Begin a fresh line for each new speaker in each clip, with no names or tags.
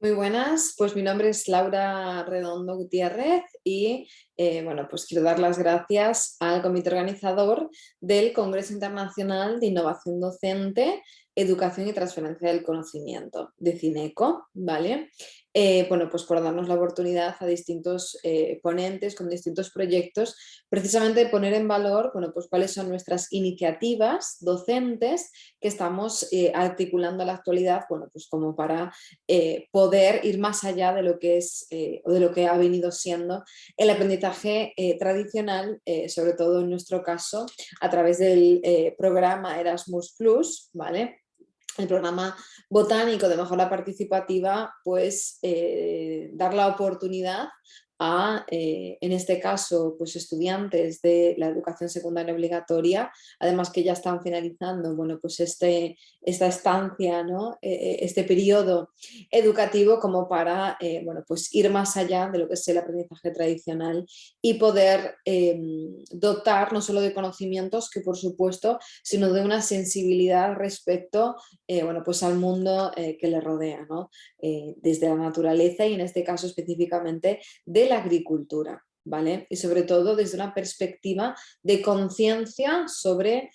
Muy buenas, pues mi nombre es Laura Redondo Gutiérrez y bueno, pues quiero dar las gracias al comité organizador del Congreso Internacional de Innovación Docente, Educación y Transferencia del Conocimiento, de CINECO, ¿vale? Bueno, pues por darnos la oportunidad a distintos ponentes con distintos proyectos, precisamente de poner en valor, bueno, pues cuáles son nuestras iniciativas docentes que estamos articulando en la actualidad, bueno, pues como para poder ir más allá de lo que es o de lo que ha venido siendo el aprendizaje tradicional, sobre todo en nuestro caso, a través del programa Erasmus Plus, ¿vale? El programa botánico de mejora participativa, pues dar la oportunidad a, en este caso, pues estudiantes de la educación secundaria obligatoria, además que ya están finalizando, bueno, pues esta estancia, ¿no? Este periodo educativo como para, bueno, pues ir más allá de lo que es el aprendizaje tradicional y poder dotar no solo de conocimientos, que por supuesto, sino de una sensibilidad respecto bueno, pues al mundo que le rodea, ¿no? Desde la naturaleza y en este caso específicamente de la agricultura, ¿vale? Y sobre todo desde una perspectiva de conciencia sobre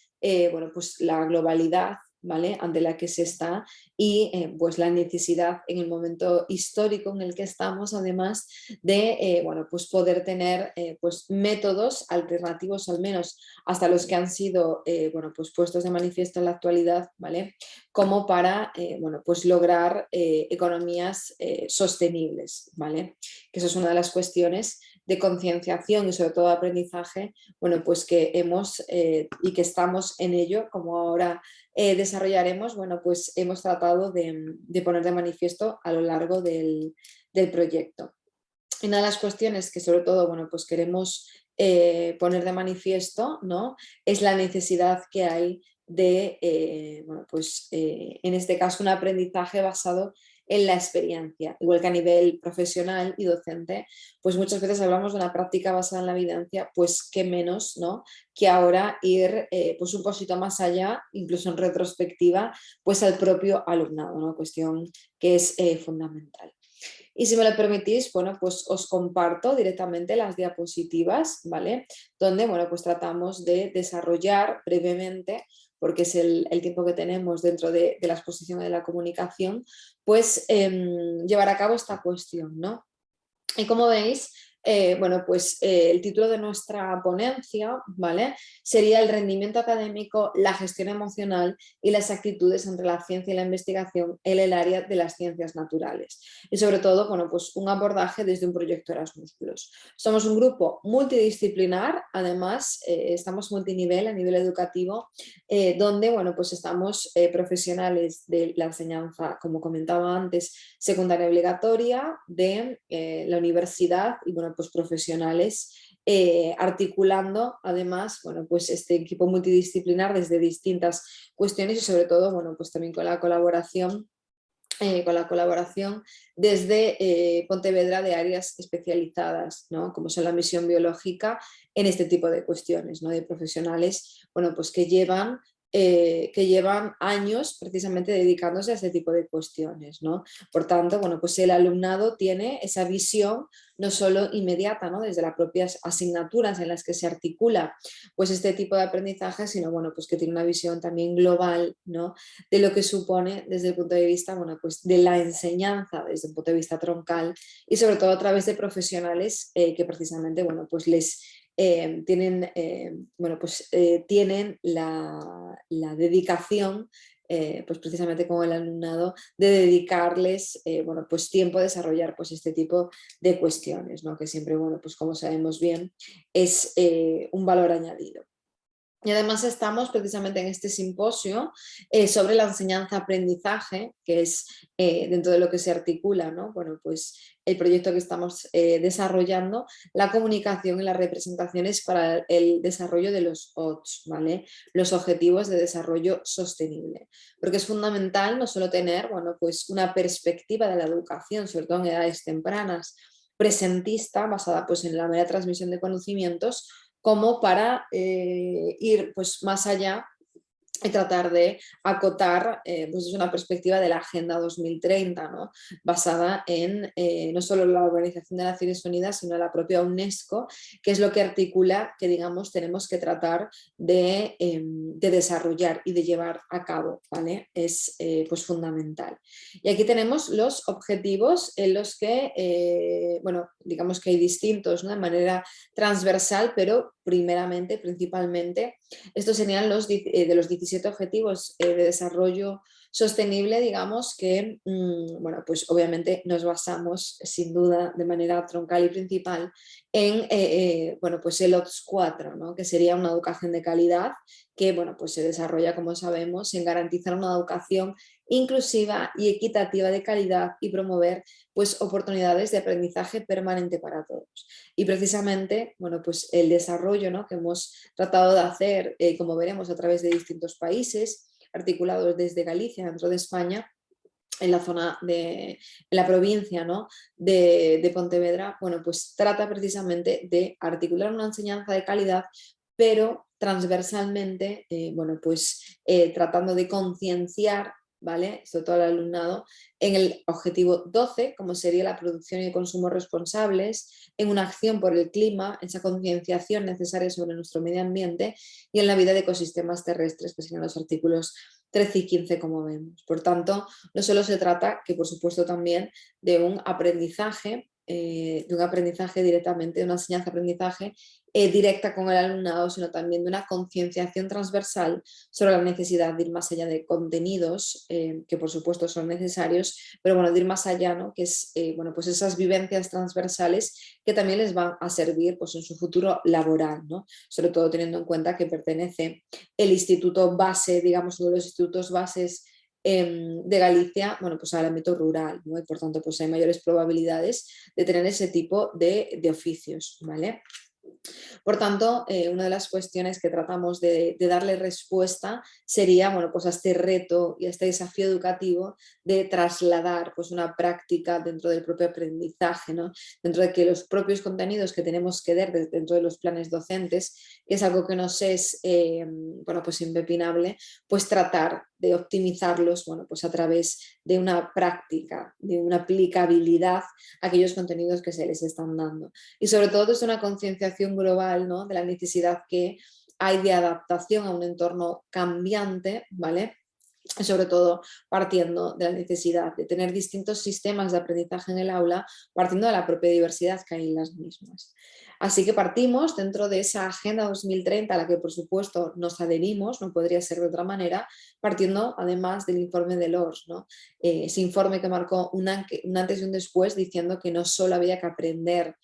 bueno, pues la globalidad, ¿vale? Ante la que se está y pues la necesidad en el momento histórico en el que estamos, además de bueno, pues poder tener pues métodos alternativos, al menos hasta los que han sido bueno, pues puestos de manifiesto en la actualidad, ¿vale? Como para bueno, pues lograr economías sostenibles, ¿vale? Que eso es una de las cuestiones de concienciación y sobre todo de aprendizaje, bueno, pues que hemos y que estamos en ello, como ahora desarrollaremos, bueno, pues hemos tratado de poner de manifiesto a lo largo del proyecto. Y una de las cuestiones que sobre todo, bueno, pues queremos poner de manifiesto, ¿no? Es la necesidad que hay de, bueno, pues en este caso un aprendizaje basado en la experiencia, igual que a nivel profesional y docente, pues muchas veces hablamos de una práctica basada en la evidencia, pues qué menos, ¿no? Que ahora ir pues un poquito más allá, incluso en retrospectiva, pues al propio alumnado, ¿no? Cuestión que es fundamental. Y si me lo permitís, bueno, pues os comparto directamente las diapositivas, ¿vale? Donde, bueno, pues tratamos de desarrollar brevemente, porque es el tiempo que tenemos dentro de la exposición de la comunicación, pues llevar a cabo esta cuestión, ¿no? Y como veis, bueno, pues el título de nuestra ponencia, ¿vale? Sería el rendimiento académico, la gestión emocional y las actitudes entre la ciencia y la investigación en el área de las ciencias naturales. Y sobre todo, bueno, pues un abordaje desde un proyecto Erasmus+. Somos un grupo multidisciplinar, además estamos multinivel a nivel educativo, donde, bueno, pues estamos profesionales de la enseñanza, como comentaba antes, secundaria obligatoria, de la universidad y bueno, pues profesionales articulando además bueno, pues este equipo multidisciplinar desde distintas cuestiones y sobre todo bueno, pues también con la colaboración desde Pontevedra de áreas especializadas, ¿no? Como son la misión biológica en este tipo de cuestiones, ¿no? De profesionales bueno, pues que llevan años precisamente dedicándose a este tipo de cuestiones, ¿no? Por tanto, bueno, pues el alumnado tiene esa visión no solo inmediata, ¿no? Desde las propias asignaturas en las que se articula pues este tipo de aprendizaje, sino bueno, pues que tiene una visión también global, ¿no? De lo que supone desde el punto de vista, bueno, pues de la enseñanza desde un punto de vista troncal y sobre todo a través de profesionales que precisamente, bueno, pues les tienen, bueno, pues, tienen la dedicación, pues precisamente como el alumnado, de dedicarles bueno, pues tiempo a desarrollar pues este tipo de cuestiones, ¿no? Que siempre, bueno, pues como sabemos bien, es un valor añadido. Y además estamos precisamente en este simposio sobre la enseñanza-aprendizaje, que es dentro de lo que se articula, ¿no? Bueno, pues el proyecto que estamos desarrollando, la comunicación y las representaciones para el desarrollo de los ODS, ¿vale? Los Objetivos de Desarrollo Sostenible. Porque es fundamental no solo tener, bueno, pues una perspectiva de la educación, sobre todo en edades tempranas, presentista, basada pues en la mera transmisión de conocimientos, como para ir pues, más allá y tratar de acotar pues es una perspectiva de la Agenda 2030, ¿no? Basada en no solo la Organización de Naciones Unidas, sino la propia UNESCO, que es lo que articula que, digamos, tenemos que tratar de desarrollar y de llevar a cabo, ¿vale? Es pues fundamental. Y aquí tenemos los objetivos en los que, bueno, digamos que hay distintos, ¿no? De manera transversal, pero primeramente, principalmente, estos serían de los 17 objetivos de desarrollo sostenible, digamos que, bueno, pues obviamente nos basamos sin duda de manera troncal y principal en, bueno, pues el OTS 4, ¿no? Que sería una educación de calidad que, bueno, pues se desarrolla, como sabemos, en garantizar una educación inclusiva y equitativa de calidad y promover pues oportunidades de aprendizaje permanente para todos. Y precisamente, bueno, pues el desarrollo, ¿no? Que hemos tratado de hacer, como veremos, a través de distintos países, articulados desde Galicia, dentro de España, en la zona en la provincia, ¿no? de Pontevedra, bueno, pues trata precisamente de articular una enseñanza de calidad, pero transversalmente, bueno, pues tratando de concienciar, ¿vale? Sobre todo al alumnado, en el objetivo 12, como sería la producción y el consumo responsables, en una acción por el clima, esa concienciación necesaria sobre nuestro medio ambiente y en la vida de ecosistemas terrestres, que serían los artículos 13 y 15, como vemos. Por tanto, no solo se trata, que por supuesto también, de un aprendizaje directamente, de una enseñanza-aprendizaje directa con el alumnado, sino también de una concienciación transversal sobre la necesidad de ir más allá de contenidos, que por supuesto son necesarios, pero bueno, de ir más allá, ¿no? Que es, bueno, pues esas vivencias transversales que también les van a servir pues, en su futuro laboral, ¿no? Sobre todo teniendo en cuenta que pertenece el instituto base, digamos, uno de los institutos bases de Galicia, bueno, pues al ámbito rural, ¿no? Y por tanto, pues hay mayores probabilidades de tener ese tipo de oficios, ¿vale? Por tanto, una de las cuestiones que tratamos de darle respuesta sería, bueno, pues a este reto y a este desafío educativo de trasladar pues, una práctica dentro del propio aprendizaje, ¿no? Dentro de que los propios contenidos que tenemos que dar dentro de los planes docentes, que es algo que nos es, bueno, pues impepinable, pues tratar de optimizarlos, bueno, pues a través de una práctica, de una aplicabilidad a aquellos contenidos que se les están dando. Y sobre todo desde una concienciación global, ¿no? De la necesidad que hay de adaptación a un entorno cambiante, ¿vale? Sobre todo partiendo de la necesidad de tener distintos sistemas de aprendizaje en el aula, partiendo de la propia diversidad que hay en las mismas. Así que partimos dentro de esa Agenda 2030 a la que por supuesto nos adherimos, no podría ser de otra manera, partiendo además del informe de LORS, ¿no? Ese informe que marcó un antes y un después diciendo que no solo había que aprender,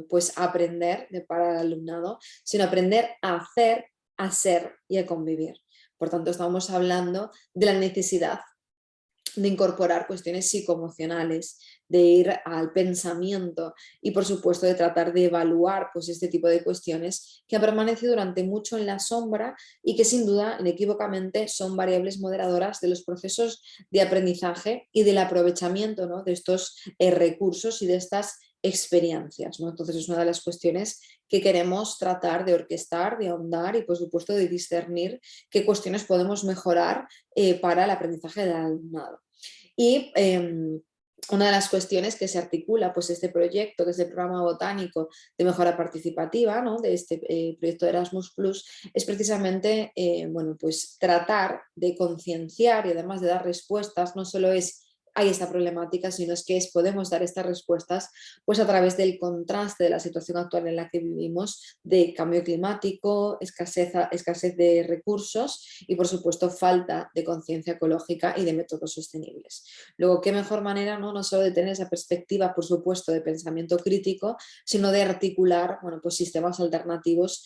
pues aprender para el alumnado, sino aprender a hacer, a ser y a convivir. Por tanto, estamos hablando de la necesidad de incorporar cuestiones psicoemocionales, de ir al pensamiento y por supuesto de tratar de evaluar pues, este tipo de cuestiones que han permanecido durante mucho en la sombra y que sin duda inequívocamente son variables moderadoras de los procesos de aprendizaje y del aprovechamiento, ¿no? de estos recursos y de estas experiencias, ¿no? Entonces es una de las cuestiones que queremos tratar de orquestar, de ahondar y por supuesto de discernir qué cuestiones podemos mejorar para el aprendizaje del alumnado. Y una de las cuestiones que se articula pues este proyecto, que es el programa botánico de mejora participativa, ¿no? de este proyecto de Erasmus+, es precisamente bueno, pues tratar de concienciar y además de dar respuestas, no solo es hay esta problemática, sino es que podemos dar estas respuestas pues a través del contraste de la situación actual en la que vivimos, de cambio climático, escasez de recursos y por supuesto falta de conciencia ecológica y de métodos sostenibles. Luego, qué mejor manera, ¿no? No solo de tener esa perspectiva, por supuesto, de pensamiento crítico, sino de articular, bueno, pues sistemas alternativos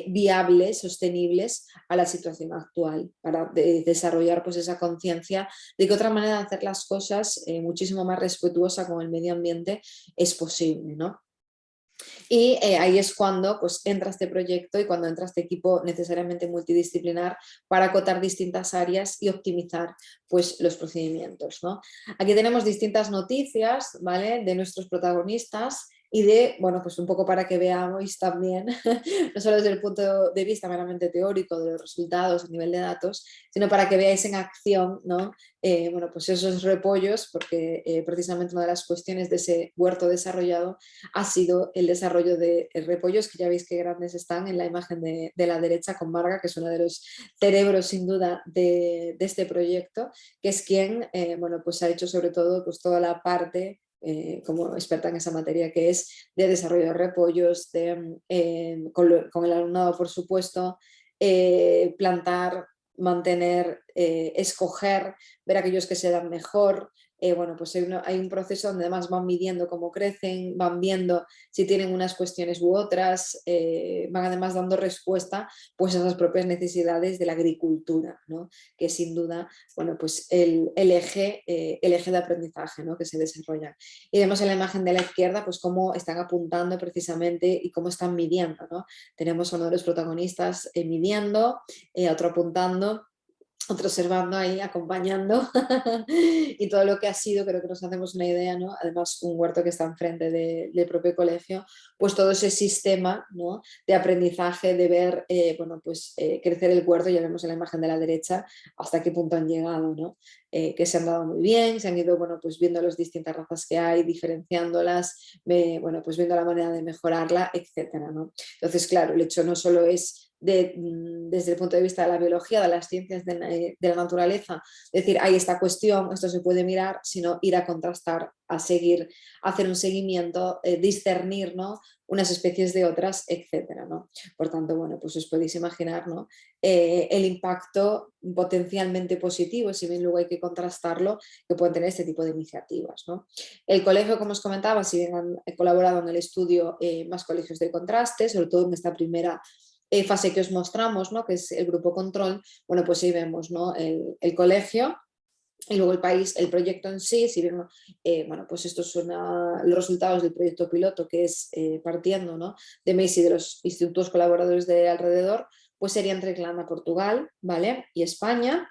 viables, sostenibles a la situación actual, para desarrollar pues esa conciencia de que otra manera de hacer las cosas muchísimo más respetuosa con el medio ambiente es posible, ¿no? Y ahí es cuando pues, entra este proyecto y cuando entra este equipo necesariamente multidisciplinar para acotar distintas áreas y optimizar pues, los procedimientos, ¿no? Aquí tenemos distintas noticias, ¿vale? De nuestros protagonistas y de, bueno, pues un poco para que veamos también, no solo desde el punto de vista meramente teórico de los resultados a nivel de datos, sino para que veáis en acción, ¿no? Bueno, pues esos repollos, porque precisamente una de las cuestiones de ese huerto desarrollado ha sido el desarrollo de repollos, que ya veis qué grandes están en la imagen de la derecha con Marga, que es uno de los cerebros sin duda de este proyecto, que es quien bueno, pues ha hecho sobre todo pues toda la parte como experta en esa materia, que es de desarrollo de repollos, con el alumnado por supuesto, plantar, mantener, escoger, ver aquellos que se dan mejor. Bueno, pues hay un proceso donde además van midiendo cómo crecen, van viendo si tienen unas cuestiones u otras, van además dando respuesta pues a esas propias necesidades de la agricultura, ¿no? Que sin duda, bueno, pues el eje de aprendizaje, ¿no? Que se desarrolla. Y vemos en la imagen de la izquierda pues cómo están apuntando precisamente y cómo están midiendo, ¿no? Tenemos a uno de los protagonistas midiendo, otro apuntando, otro observando ahí, acompañando y todo lo que ha sido, creo que nos hacemos una idea, ¿no? Además un huerto que está enfrente del propio colegio, pues todo ese sistema, ¿no? De aprendizaje, de ver, bueno, pues crecer el huerto, ya vemos en la imagen de la derecha hasta qué punto han llegado, ¿no? Que se han dado muy bien, se han ido, bueno, pues viendo las distintas razas que hay, diferenciándolas, bueno, pues viendo la manera de mejorarla, etcétera, ¿no? Entonces, claro, el hecho no solo es desde el punto de vista de la biología, de las ciencias de la naturaleza, decir, hay esta cuestión, esto se puede mirar, sino ir a contrastar, a seguir, a hacer un seguimiento, discernir, ¿no? Unas especies de otras, etcétera, ¿no? Por tanto, bueno, pues os podéis imaginar, ¿no? El impacto potencialmente positivo, si bien luego hay que contrastarlo, que pueden tener este tipo de iniciativas, ¿no? El colegio, como os comentaba, si bien han colaborado en el estudio más colegios de contraste, sobre todo en esta primera fase que os mostramos, ¿no? Que es el grupo control, bueno, pues ahí vemos, ¿no? El colegio y luego el país, el proyecto en sí, si vemos, bueno, pues estos son los resultados del proyecto piloto, que es partiendo, ¿no? De MEIS y de los institutos colaboradores de alrededor, pues sería entre Irlanda, Portugal, ¿vale? Y España.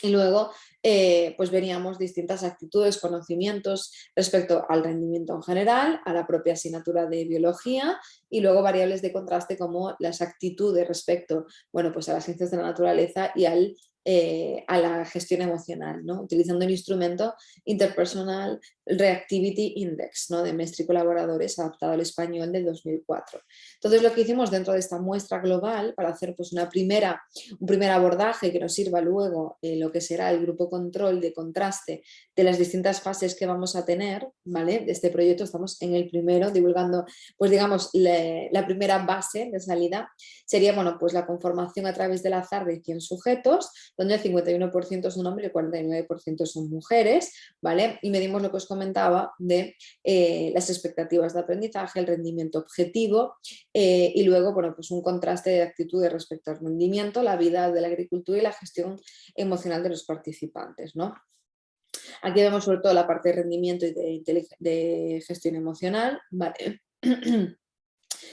Y luego, pues veríamos distintas actitudes, conocimientos respecto al rendimiento en general, a la propia asignatura de biología y luego variables de contraste como las actitudes respecto, bueno, pues a las ciencias de la naturaleza y a la gestión emocional, ¿no? Utilizando el instrumento Interpersonal Reactivity Index, ¿no? De Mestre y colaboradores adaptado al español del 2004. Entonces lo que hicimos dentro de esta muestra global para hacer pues un primer abordaje que nos sirva luego lo que será el grupo control de contraste de las distintas fases que vamos a tener, ¿vale? De este proyecto estamos en el primero divulgando, pues digamos, la primera base de salida sería, bueno, pues la conformación a través del azar de 100 sujetos, donde el 51% son hombres y el 49% son mujeres, ¿vale? Y medimos lo que os comentaba de las expectativas de aprendizaje, el rendimiento objetivo y luego, bueno, pues un contraste de actitudes respecto al rendimiento, la vida de la agricultura y la gestión emocional de los participantes, ¿no? Aquí vemos sobre todo la parte de rendimiento y de gestión emocional, ¿vale?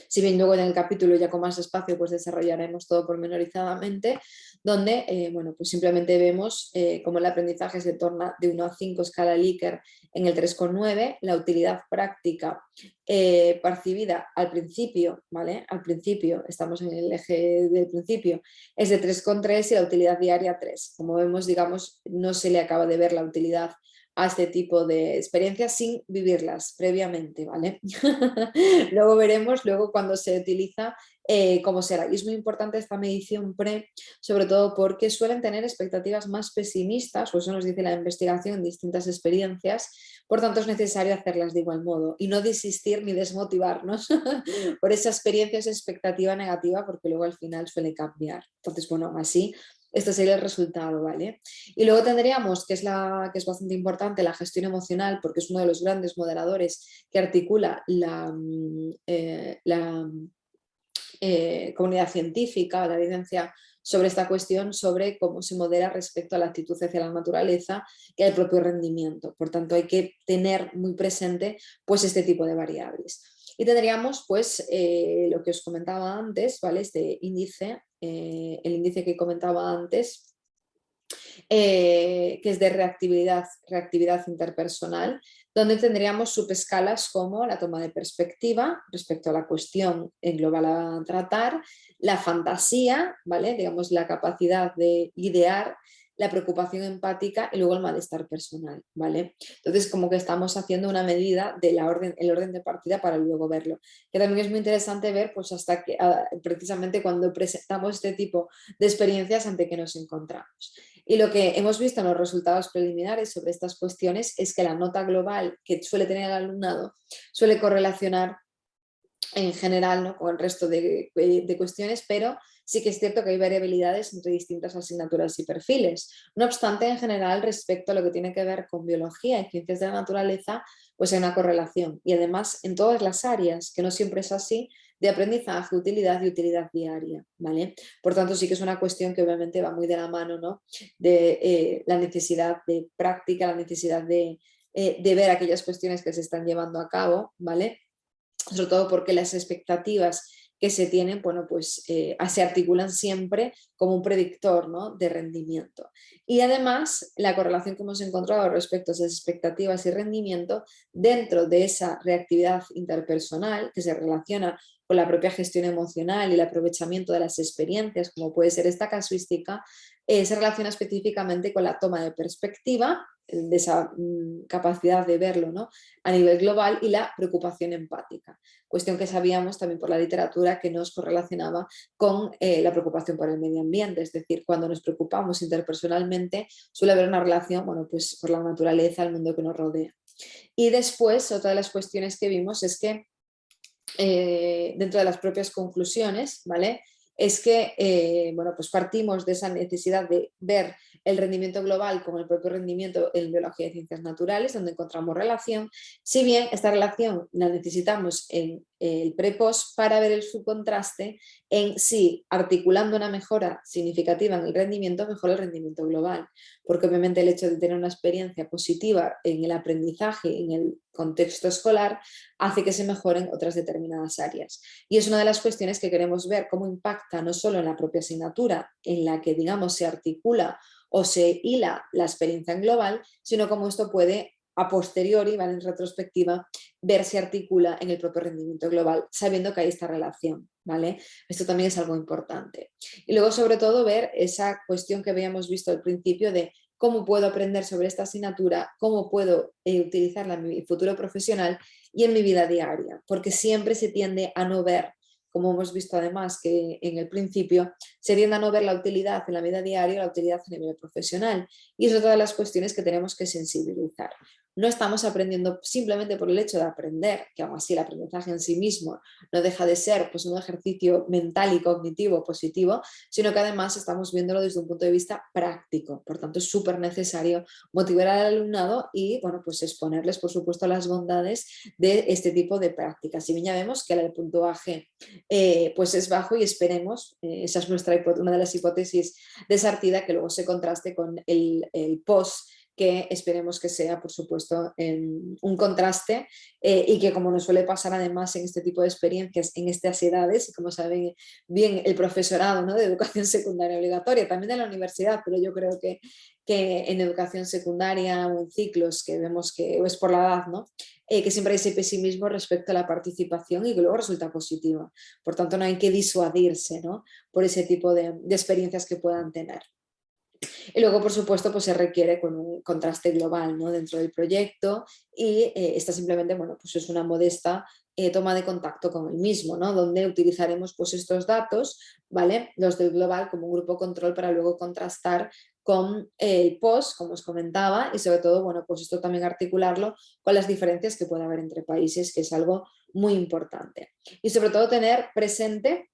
Si bien luego en el capítulo ya con más espacio pues desarrollaremos todo pormenorizadamente, donde bueno, pues simplemente vemos cómo el aprendizaje se torna de 1 a 5 escala Likert en el 3,9, la utilidad práctica percibida al principio, ¿vale? Al principio, estamos en el eje del principio, es de 3,3 y la utilidad diaria 3. Como vemos, digamos, no se le acaba de ver la utilidad a este tipo de experiencias sin vivirlas previamente, ¿vale? Luego veremos, luego cuando se utiliza, cómo será. Y es muy importante esta medición pre, sobre todo porque suelen tener expectativas más pesimistas, o eso nos dice la investigación en distintas experiencias, por tanto es necesario hacerlas de igual modo y no desistir ni desmotivarnos por esa experiencia, esa expectativa negativa, porque luego al final suele cambiar. Entonces, bueno, así este sería el resultado, ¿vale? Y luego tendríamos, que es que es bastante importante, la gestión emocional, porque es uno de los grandes moderadores que articula la comunidad científica, la evidencia sobre esta cuestión, sobre cómo se modera respecto a la actitud hacia la naturaleza y al propio rendimiento. Por tanto, hay que tener muy presente pues, este tipo de variables. Y tendríamos pues lo que os comentaba antes, ¿vale? Este índice, el índice que comentaba antes, que es de reactividad interpersonal, donde tendríamos subescalas como la toma de perspectiva respecto a la cuestión en global a tratar, la fantasía, ¿vale? Digamos la capacidad de idear, la preocupación empática y luego el malestar personal, ¿vale? Entonces como que estamos haciendo una medida del orden de partida para luego verlo, que también es muy interesante ver pues hasta que precisamente cuando presentamos este tipo de experiencias ante que nos encontramos. Y lo que hemos visto en los resultados preliminares sobre estas cuestiones es que la nota global que suele tener el alumnado suele correlacionar en general, ¿no?, con el resto de cuestiones, pero sí que es cierto que hay variabilidades entre distintas asignaturas y perfiles. No obstante, en general, respecto a lo que tiene que ver con biología y ciencias de la naturaleza, pues hay una correlación. Y además en todas las áreas, que no siempre es así, de aprendizaje, utilidad y utilidad diaria, ¿vale? Por tanto, sí que es una cuestión que obviamente va muy de la mano, ¿no?, de la necesidad de práctica, la necesidad de ver aquellas cuestiones que se están llevando a cabo, ¿vale? Sobre todo porque las expectativas que se tienen, bueno, pues se articulan siempre como un predictor, ¿no?, de rendimiento. Y además, la correlación que hemos encontrado respecto a esas expectativas y rendimiento dentro de esa reactividad interpersonal que se relaciona con la propia gestión emocional y el aprovechamiento de las experiencias, como puede ser esta casuística, se relaciona específicamente con la toma de perspectiva, de esa capacidad de verlo, ¿no?, a nivel global, y la preocupación empática, cuestión que sabíamos también por la literatura que nos correlacionaba con la preocupación por el medio ambiente, es decir, cuando nos preocupamos interpersonalmente suele haber una relación, bueno, pues por la naturaleza, el mundo que nos rodea. Y después, otra de las cuestiones que vimos es que dentro de las propias conclusiones, ¿vale?, es que bueno, pues partimos de esa necesidad de ver el rendimiento global como el propio rendimiento en biología y ciencias naturales, donde encontramos relación, si bien esta relación la necesitamos en el pre-post para ver el subcontraste en si articulando una mejora significativa en el rendimiento mejora el rendimiento global, porque obviamente el hecho de tener una experiencia positiva en el aprendizaje, en el contexto escolar, hace que se mejoren otras determinadas áreas. Y es una de las cuestiones que queremos ver cómo impacta no solo en la propia asignatura, en la que digamos se articula o se hila la experiencia en global, sino cómo esto puede a posteriori, ¿vale?, en retrospectiva, ver si articula en el propio rendimiento global, sabiendo que hay esta relación, ¿vale? Esto también es algo importante. Y luego, sobre todo, ver esa cuestión que habíamos visto al principio de cómo puedo aprender sobre esta asignatura, cómo puedo utilizarla en mi futuro profesional y en mi vida diaria, porque siempre se tiende a no ver, como hemos visto además que en el principio, se tiende a no ver la utilidad en la vida diaria y la utilidad a nivel profesional. Y es otra de las cuestiones que tenemos que sensibilizar. No estamos aprendiendo simplemente por el hecho de aprender, que aún así el aprendizaje en sí mismo no deja de ser pues, un ejercicio mental y cognitivo positivo, sino que además estamos viéndolo desde un punto de vista práctico. Por tanto, es súper necesario motivar al alumnado y bueno, pues exponerles, por supuesto, las bondades de este tipo de prácticas. Si bien ya vemos que el puntuaje pues es bajo y esperemos, esa es una de las hipótesis de Sartida, que luego se contraste con el post, que esperemos que sea, por supuesto, un contraste y que, como nos suele pasar además en este tipo de experiencias, en estas edades, y como saben bien el profesorado, ¿no?, de educación secundaria obligatoria, también de la universidad, pero yo creo que en educación secundaria o en ciclos que vemos que o es por la edad, ¿no?, que siempre hay ese pesimismo respecto a la participación y que luego resulta positiva. Por tanto, no hay que disuadirse, ¿no?, por ese tipo de experiencias que puedan tener. Y luego, por supuesto, pues se requiere con un contraste global, ¿no?, dentro del proyecto y esta simplemente, bueno, pues es una modesta toma de contacto con el mismo, ¿no?, donde utilizaremos pues estos datos, ¿vale?, los del global como un grupo control para luego contrastar con el post, como os comentaba, y sobre todo, bueno, pues esto también articularlo con las diferencias que puede haber entre países, que es algo muy importante. Y sobre todo tener presente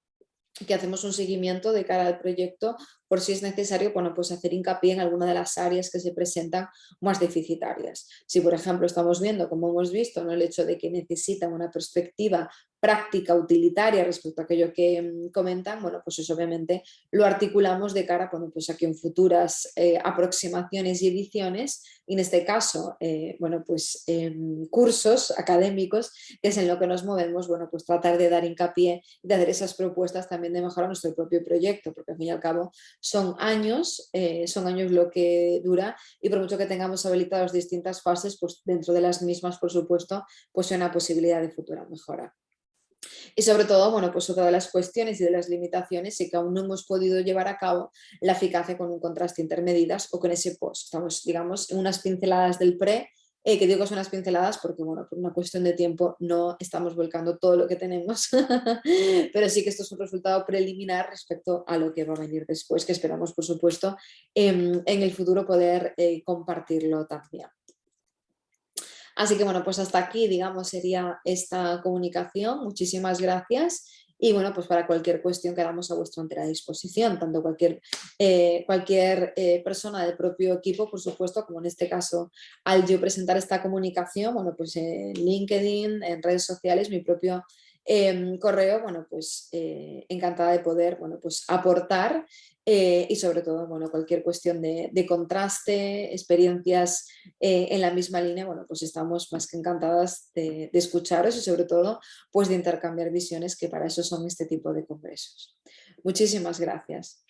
que hacemos un seguimiento de cara al proyecto por si es necesario, bueno, pues hacer hincapié en alguna de las áreas que se presentan más deficitarias. Si, por ejemplo, estamos viendo, como hemos visto, ¿no?, el hecho de que necesitan una perspectiva práctica, utilitaria respecto a aquello que comentan, bueno, pues eso obviamente lo articulamos de cara, bueno, pues a que en futuras aproximaciones y ediciones, y en este caso, bueno, pues cursos académicos, que es en lo que nos movemos, bueno, pues tratar de dar hincapié, de hacer esas propuestas también de mejorar nuestro propio proyecto, porque al fin y al cabo son años lo que dura, y por mucho que tengamos habilitados distintas fases, pues dentro de las mismas, por supuesto, pues hay una posibilidad de futura mejora. Y sobre todo, bueno, pues otra de las cuestiones y de las limitaciones es que aún no hemos podido llevar a cabo la eficacia con un contraste intermedidas o con ese post. Estamos, digamos, en unas pinceladas del pre, que digo que son unas pinceladas porque, bueno, por una cuestión de tiempo no estamos volcando todo lo que tenemos, pero sí que esto es un resultado preliminar respecto a lo que va a venir después, que esperamos, por supuesto, en el futuro poder compartirlo también. Así que bueno, pues hasta aquí, digamos, sería esta comunicación. Muchísimas gracias. Y bueno, pues para cualquier cuestión quedamos a vuestra entera disposición, tanto cualquier persona del propio equipo, por supuesto, como en este caso, al yo presentar esta comunicación, bueno, pues en LinkedIn, en redes sociales, mi propio correo, bueno, pues encantada de poder, bueno, pues aportar y sobre todo, bueno, cualquier cuestión de contraste, experiencias en la misma línea, bueno, pues estamos más que encantadas de escucharos y sobre todo, pues de intercambiar visiones, que para eso son este tipo de congresos. Muchísimas gracias.